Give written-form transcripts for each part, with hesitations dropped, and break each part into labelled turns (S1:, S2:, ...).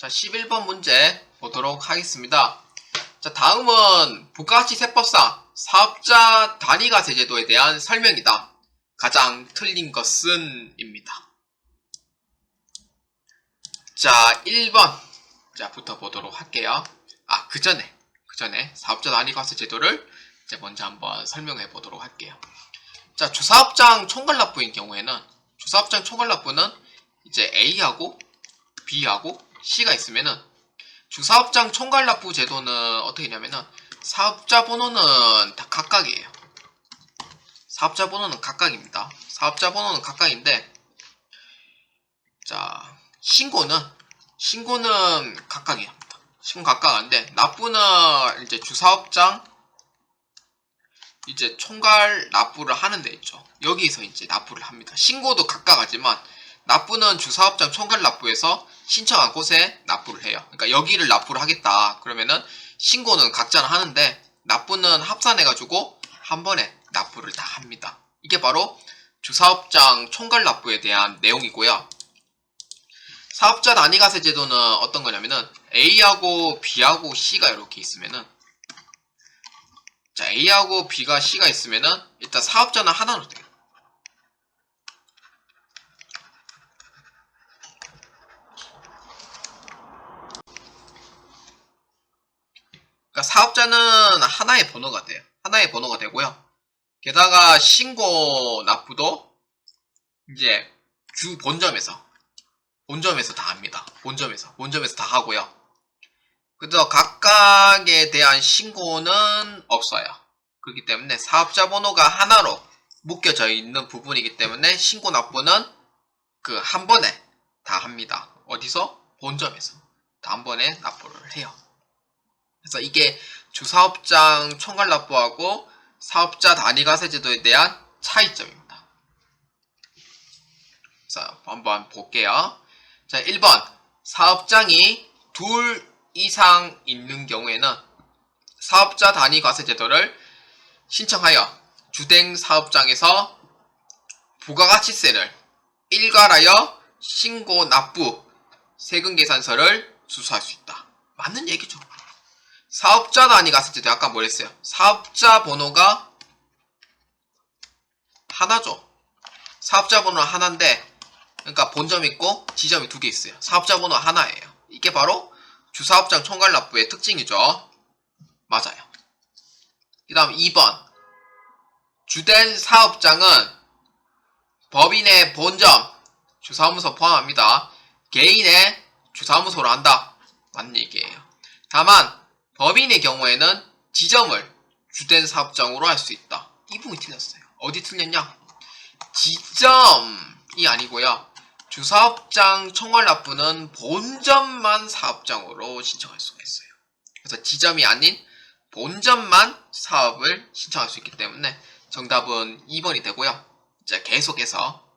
S1: 자, 11번 문제 보도록 하겠습니다. 자, 다음은 부가가치 세법상 사업자 단위과세 제도에 대한 설명이다. 가장 틀린 것은 입니다. 자, 1번 부터 보도록 할게요. 그 전에 사업자 단위과세 제도를 이제 먼저 한번 설명해 보도록 할게요. 자, 주사업장 총괄납부인 경우에는 주사업장 총괄납부는 이제 A하고 B하고 C가 있으면은 주사업장 총괄납부 제도는 어떻게 되냐면은 사업자 번호는 다 각각이에요. 사업자 번호는 각각입니다. 사업자 번호는 각각인데, 자, 신고는 각각이에요. 신고 각각인데, 납부는 이제 주사업장 이제 총괄 납부를 하는 데 있죠. 여기서 이제 납부를 합니다. 신고도 각각하지만 납부는 주사업장 총괄 납부에서 신청한 곳에 납부를 해요. 그러니까 여기를 납부를 하겠다 그러면은 신고는 각자는 하는데 납부는 합산해가지고 한 번에 납부를 다 합니다. 이게 바로 주사업장 총괄 납부에 대한 내용이고요. 사업자 단위과세 제도는 어떤 거냐면은 A하고 B하고 C가 이렇게 있으면은, 자, A하고 B가 C가 있으면은 일단 사업자는 하나로 돼요. 그러니까 사업자는 하나의 번호가 돼요. 하나의 번호가 되고요. 게다가 신고 납부도 이제 주 본점에서 다 합니다. 본점에서 다 하고요. 그래서 각각에 대한 신고는 없어요. 그렇기 때문에 사업자 번호가 하나로 묶여져 있는 부분이기 때문에 신고 납부는 그 한 번에 다 합니다. 어디서? 본점에서 다 한 번에 납부를 해요. 그래서 이게 주사업장 총괄 납부하고 사업자 단위과세 제도에 대한 차이점입니다. 자, 한번 볼게요. 자, 1번 사업장이 둘 이상 있는 경우에는 사업자 단위과세 제도를 신청하여 주된 사업장에서 부가가치세를 일괄하여 신고 납부 세금 계산서를 수수할 수 있다. 맞는 얘기죠. 사업자 단위과세 제도 아까 뭐랬어요? 사업자 번호가 하나죠. 사업자 번호는 하나인데, 그러니까 본점 있고 지점이 두 개 있어요. 사업자 번호 하나예요. 이게 바로 주사업장 총괄 납부의 특징이죠. 맞아요. 그 다음 2번 주된 사업장은 법인의 본점, 주사무소 포함합니다. 개인의 주사무소로 한다. 맞는 얘기예요. 다만 법인의 경우에는 지점을 주된 사업장으로 할 수 있다. 이 부분이 틀렸어요. 어디 틀렸냐? 지점이 아니고요. 주사업장 총괄 납부는 본점만 사업장으로 신청할 수가 있어요. 그래서 지점이 아닌 본점만 사업을 신청할 수 있기 때문에 정답은 2번이 되고요. 자, 계속해서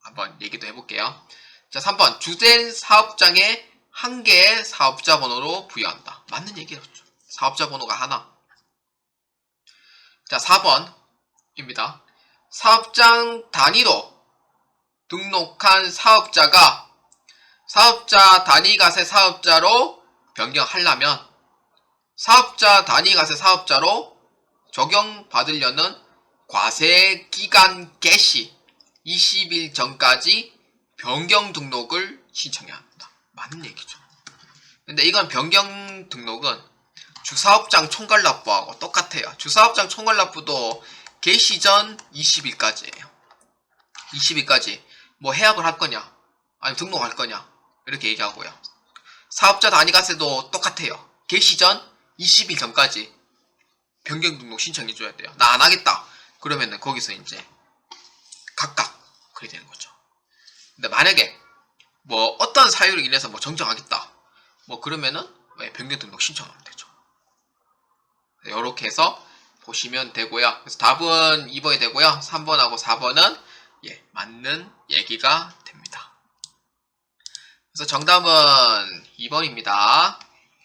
S1: 한번 얘기도 해볼게요. 자, 3번 주된 사업장에 한 개의 사업자 번호로 부여한다. 맞는 얘기였죠. 사업자 번호가 하나. 자, 4번입니다. 사업장 단위로 등록한 사업자가 사업자 단위과세 사업자로 변경하려면 사업자 단위과세 사업자로 적용받으려는 과세 기간 개시 20일 전까지 변경 등록을 신청해야 합니다. 맞는 얘기죠. 근데 이건 변경 등록은 주사업장 총괄 납부하고 똑같아요. 주사업장 총괄 납부도 개시 전 20일까지예요. 20일까지 뭐 해약을 할 거냐, 아니면 등록할 거냐, 이렇게 얘기하고요. 사업자 단위과세도 똑같아요. 개시 전 20일 전까지 변경 등록 신청해 줘야 돼요. 나 안 하겠다. 그러면은 거기서 이제 각각 그렇게 되는 거죠. 근데 만약에 뭐 어떤 사유로 인해서 뭐 정정하겠다, 뭐 그러면은 변경 등록 신청하면 되죠. 이렇게 해서 보시면 되고요. 그래서 답은 2번이 되고요. 3번하고 4번은 맞는 얘기가 됩니다. 그래서 정답은 2번입니다.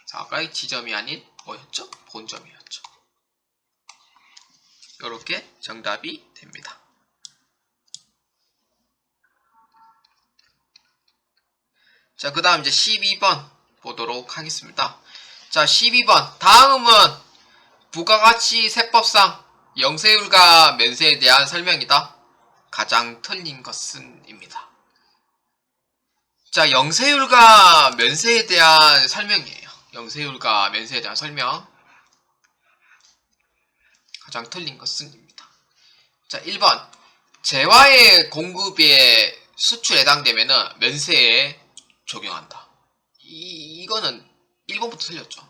S1: 자, 아까 지점이 아닌 뭐였죠? 본점이었죠. 이렇게 정답이 됩니다. 자, 그 다음 이제 12번 보도록 하겠습니다. 자, 12번. 다음은 부가가치 세법상 영세율과 면세에 대한 설명이다. 가장 틀린 것은 입니다. 자, 영세율과 면세에 대한 설명이에요. 영세율과 면세에 대한 설명. 가장 틀린 것은 입니다. 자, 1번. 재화의 공급에 수출에 해당되면은 면세에 적용한다. 이거는 1번부터 틀렸죠.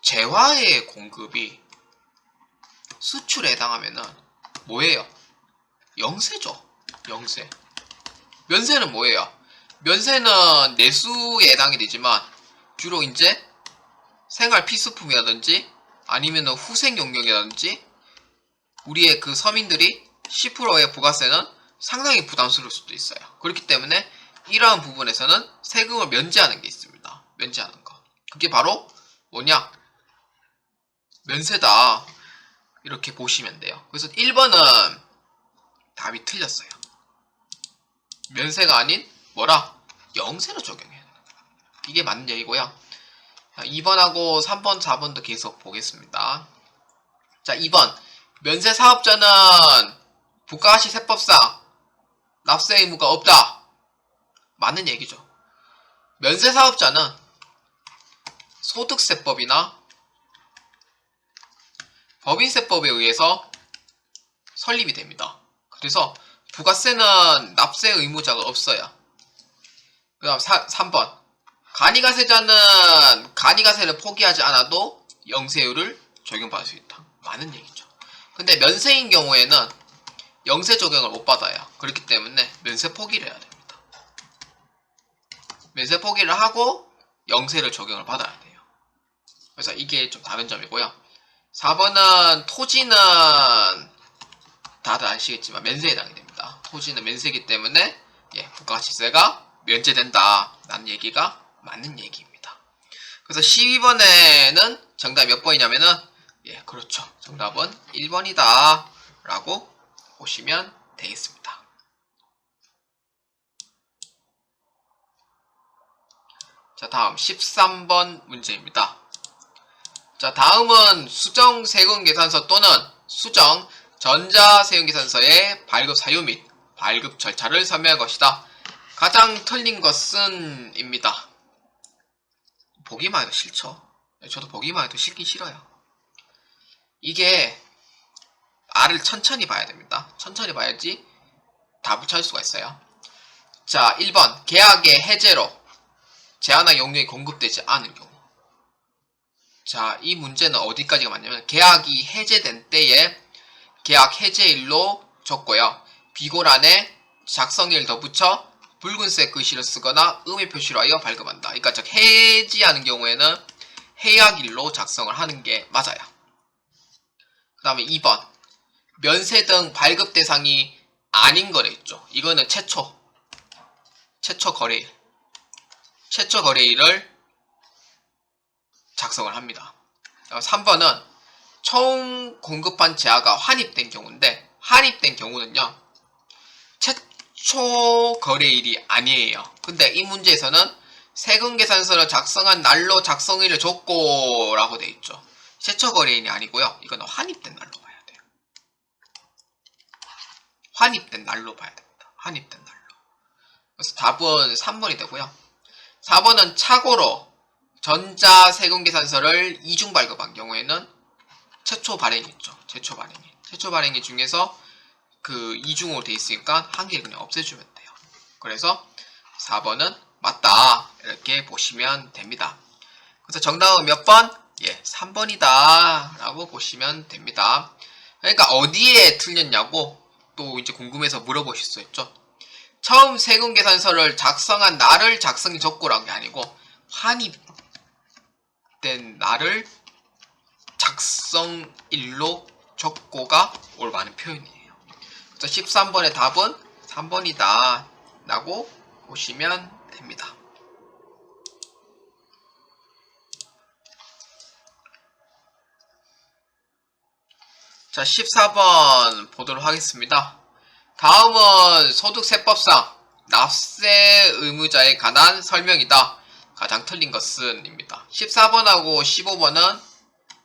S1: 재화의 공급이 수출에 해당하면은 뭐예요? 영세죠. 영세. 면세는 뭐예요? 면세는 내수에 해당이 되지만 주로 이제 생활 필수품이라든지 아니면 후생 용역이라든지 우리의 그 서민들이 10%의 부가세는 상당히 부담스러울 수도 있어요. 그렇기 때문에 이러한 부분에서는 세금을 면제하는 게 있습니다. 면제하는 거. 그게 바로 뭐냐? 면세다. 이렇게 보시면 돼요. 그래서 1번은 답이 틀렸어요. 면세가 아닌 뭐라? 영세로 적용해요. 이게 맞는 얘기고요. 2번하고 3번, 4번도 계속 보겠습니다. 자, 2번. 면세 사업자는 부가가치 세법상 납세 의무가 없다. 맞는 얘기죠. 면세 사업자는 소득세법이나 법인세법에 의해서 설립이 됩니다. 그래서 부가세는 납세 의무자가 없어요. 그 다음 3번. 간이가세자는 간이가세를 포기하지 않아도 영세율을 적용받을 수 있다. 많은 얘기죠. 근데 면세인 경우에는 영세 적용을 못 받아요. 그렇기 때문에 면세 포기를 해야 됩니다. 면세 포기를 하고 영세를 적용을 받아야 돼요. 그래서 이게 좀 다른 점이고요. 4번은 토지는 다들 아시겠지만 면세에 해당이 됩니다. 토지는 면세이기 때문에 부가가치세가 면제된다 라는 얘기가 맞는 얘기입니다. 그래서 12번에는 정답이 몇 번이냐면은 그렇죠. 정답은 1번이다 라고 보시면 되겠습니다. 자, 다음 13번 문제입니다. 자, 다음은 수정 세금계산서 또는 수정 전자세금계산서의 발급 사유 및 발급 절차를 설명할 것이다. 가장 틀린 것은 입니다. 보기만 해도 싫죠. 저도 보기만 해도 싫긴 싫어요. 이게 R을 천천히 봐야 됩니다. 천천히 봐야지 답을 찾을 수가 있어요. 자, 1번 계약의 해제로 제한한 용역이 공급되지 않은 경우. 자, 이 문제는 어디까지가 맞냐면 계약이 해제된 때에 계약 해제일로 적고요. 비고란에 작성일 덧붙여 붉은색 글씨를 쓰거나 음의 표시로 하여 발급한다. 그러니까 즉 해지하는 경우에는 해약일로 작성을 하는 게 맞아요. 그 다음에 2번 면세 등 발급 대상이 아닌 거래 있죠. 이거는 최초 거래일. 최초 거래일을 작성을 합니다. 3번은 처음 공급한 재화가 환입된 경우인데 환입된 경우는요. 최초 거래일이 아니에요. 근데 이 문제에서는 세금계산서를 작성한 날로 작성일을 줬고 라고 되어 있죠. 최초 거래일이 아니고요. 이거는 환입된 날로 봐야 돼요. 환입된 날로 봐야 됩니다. 환입된 날로. 그래서 답은 3번이 되고요. 4번은 착오로 전자세금계산서를 이중 발급한 경우에는 최초 발행이 있죠. 최초 발행이. 최초 발행이 중에서 그 이중으로 돼 있으니까 한 개를 그냥 없애주면 돼요. 그래서 4번은 맞다. 이렇게 보시면 됩니다. 그래서 정답은 몇 번? 3번이다. 라고 보시면 됩니다. 그러니까 어디에 틀렸냐고 또 이제 궁금해서 물어보실 수 있죠. 처음 세금계산서를 작성한 날을 작성이 적고라는 게 아니고 환입된 날을 작성일로 적고가 올 많은 표현이에요. 그래서 13번의 답은 3번이다 라고 보시면 됩니다. 자, 14번 보도록 하겠습니다. 다음은 소득세법상 납세 의무자에 관한 설명이다. 가장 틀린 것은 입니다. 14번하고 15번은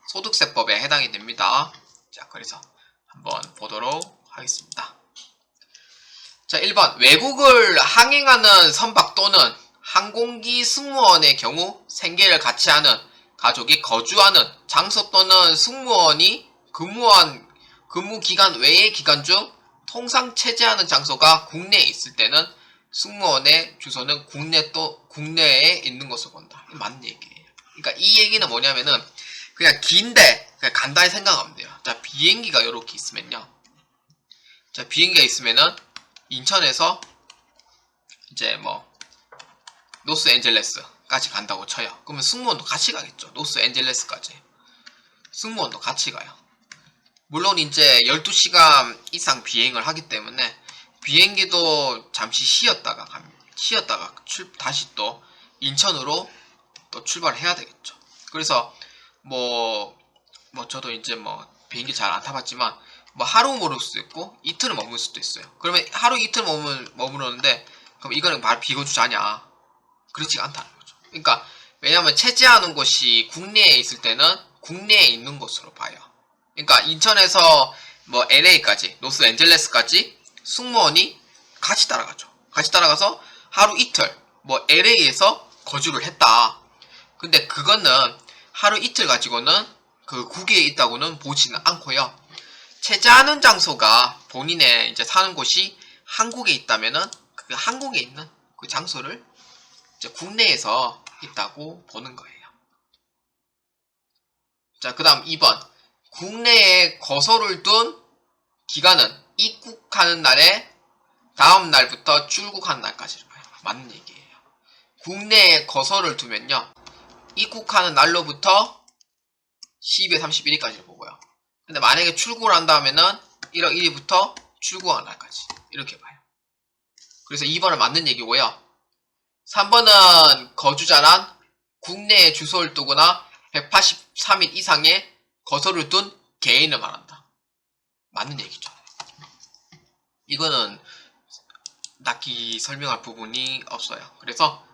S1: 소득세법에 해당이 됩니다. 자, 그래서 한번 보도록 하겠습니다. 자, 1번. 외국을 항행하는 선박 또는 항공기 승무원의 경우 생계를 같이 하는 가족이 거주하는 장소 또는 승무원이 근무 기간 외의 기간 중 통상 체재하는 장소가 국내에 있을 때는 승무원의 주소는 국내에 있는 것으로 본다. 이게 맞는 얘기예요. 그러니까 이 얘기는 뭐냐면은 그냥 긴데 그냥 간단히 생각하면 돼요. 자, 비행기가 이렇게 있으면요. 자, 비행기가 있으면은 인천에서 이제 뭐 로스앤젤레스까지 간다고 쳐요. 그러면 승무원도 같이 가겠죠. 로스앤젤레스까지. 승무원도 같이 가요. 물론 이제 12시간 이상 비행을 하기 때문에 비행기도 잠시 쉬었다가 다시 또 인천으로 또 출발해야 되겠죠. 그래서 뭐 저도 이제 뭐 비행기 잘 안 타봤지만 뭐 하루 머물 수도 있고 이틀을 머물 수도 있어요. 그러면 하루 이틀 머무르는데 그럼 이거는 말 비거주자냐? 그렇지가 않다는 거죠. 그러니까 왜냐하면 체재하는 곳이 국내에 있을 때는 국내에 있는 곳으로 봐요. 그러니까 인천에서 뭐 LA까지 로스앤젤레스까지 승무원이 같이 따라가죠. 같이 따라가서 하루 이틀 뭐 LA에서 거주를 했다. 근데 그거는 하루 이틀 가지고는 그 국외에 있다고는 보지는 않고요. 체재하는 장소가 본인의 이제 사는 곳이 한국에 있다면은 그 한국에 있는 그 장소를 이제 국내에서 있다고 보는 거예요. 자, 그 다음 2번. 국내에 거소를 둔 기간은 입국하는 날에 다음 날부터 출국하는 날까지를 봐요. 맞는 얘기예요. 국내에 거소를 두면요. 입국하는 날로부터 12월 31일까지를 보고요. 근데 만약에 출국을 한다 하면은 1월 1일부터 출국하는 날까지 이렇게 봐요. 그래서 2번은 맞는 얘기고요. 3번은 거주자란 국내에 주소를 두거나 183일 이상의 거소를 둔 개인을 말한다. 맞는 얘기죠. 이거는 딱히 설명할 부분이 없어요. 그래서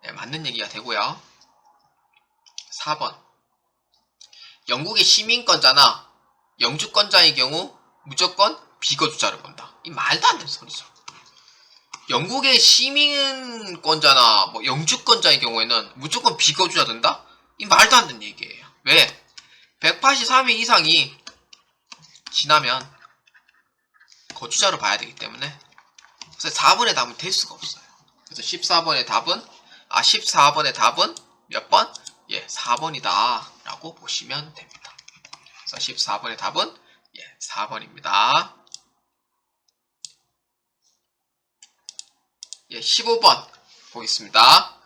S1: 네, 맞는 얘기가 되고요. 4번. 영국의 시민권자나 영주권자의 경우 무조건 비거주자를 본다. 이 말도 안 되는 소리죠. 영국의 시민권자나 뭐 영주권자의 경우에는 무조건 비거주자 된다? 이 말도 안 되는 얘기예요. 왜? 183일 이상이 지나면 거주자로 봐야 되기 때문에 그래서 4번의 답은 될 수가 없어요. 그래서 14번의 답은 몇 번? 예, 4번이다 라고 보시면 됩니다. 그래서 14번의 답은 예, 4번입니다. 예, 15번 보겠습니다.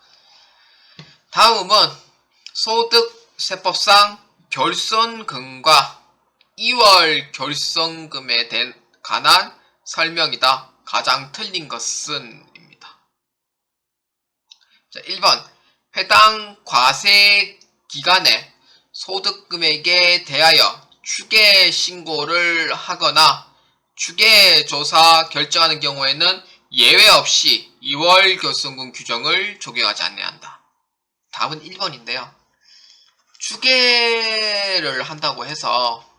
S1: 다음은 소득세법상 결손금과 2월 결손금에 관한 설명이다. 가장 틀린 것은 입니다. 자, 1번. 해당 과세 기간에 소득금액에 대하여 추계 신고를 하거나 추계 조사 결정하는 경우에는 예외 없이 2월 결손금 규정을 적용하지 않는다. 답은 1번인데요. 추계를 한다고 해서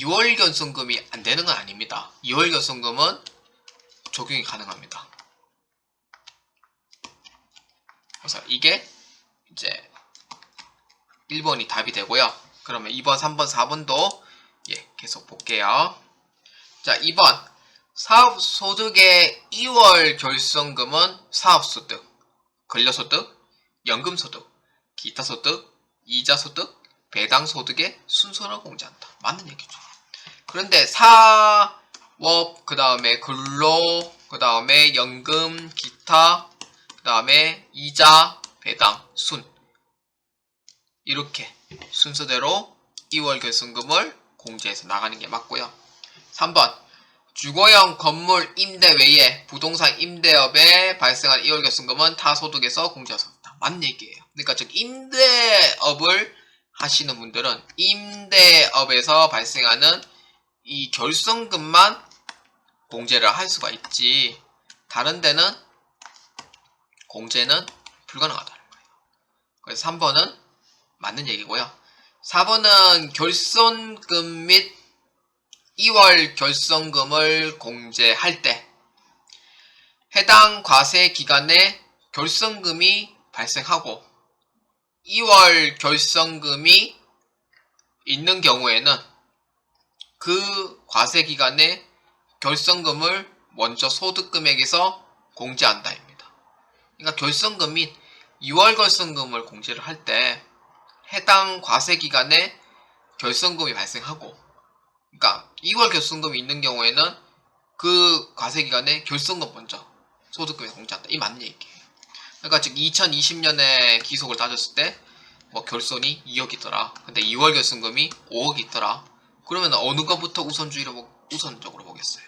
S1: 2월 결손금이 안 되는 건 아닙니다. 2월 결손금은 적용이 가능합니다. 그래서 이게 이제 1번이 답이 되고요. 그러면 2번, 3번, 4번도 예, 계속 볼게요. 자, 2번. 사업소득의 2월 결손금은 사업소득, 근로소득, 연금소득, 기타소득, 이자소득, 배당소득의 순서를 공제한다. 맞는 얘기죠. 그런데 사업, 그 다음에 근로, 그 다음에 연금, 기타, 그 다음에 이자, 배당, 순 이렇게 순서대로 2월 결손금을 공제해서 나가는 게 맞고요. 3번. 주거용 건물 임대 외에 부동산 임대업에 발생한 2월 결손금은 타 소득에서 공제할 수 없다. 맞는 얘기예요. 그러니까 즉 임대업을 하시는 분들은 임대업에서 발생하는 이 결손금만 공제를 할 수가 있지 다른 데는 공제는 불가능하다는 거예요. 그래서 3번은 맞는 얘기고요. 4번은 결손금 및 2월 결손금을 공제할 때 해당 과세 기간에 결손금이 발생하고 2월 결손금이 있는 경우에는 그 과세 기간에 결손금을 먼저 소득금액에서 공제한다입니다. 그러니까 결손금 및 2월 결손금을 공제를 할 때 해당 과세 기간에 결손금이 발생하고, 그러니까 2월 결손금이 있는 경우에는 그 과세 기간에 결손금 먼저 소득금액 공제한다. 이 맞는 얘기예요. 그러니까 즉 2020년에 기속을 따졌을 때 뭐 결손이 2억이더라. 근데 2월 결손금이 5억이 있더라. 그러면 어느 것부터 우선적으로 보겠어요?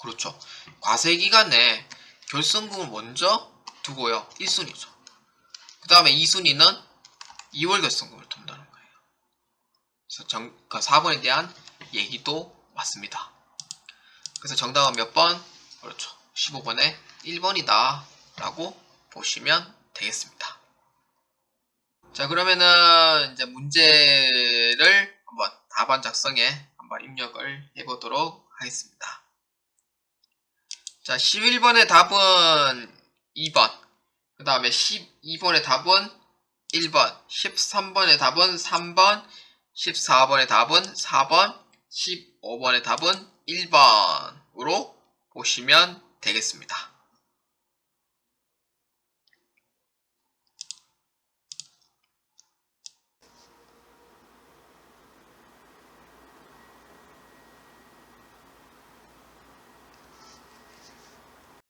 S1: 그렇죠. 과세 기간에 결손금을 먼저 두고요. 1순위죠. 그 다음에 2순위는 2월 결손금을 둔다는 거예요. 그래서 4번에 대한 얘기도 맞습니다. 그래서 정답은 몇 번? 그렇죠. 15번에 1번이다 라고 보시면 되겠습니다. 자, 그러면은 이제 문제를 한번 답안 작성에 한번 입력을 해보도록 하겠습니다. 자, 11번의 답은 2번, 그 다음에 12번의 답은 1번, 13번의 답은 3번, 14번의 답은 4번, 15번의 답은 1번으로 보시면 되겠습니다.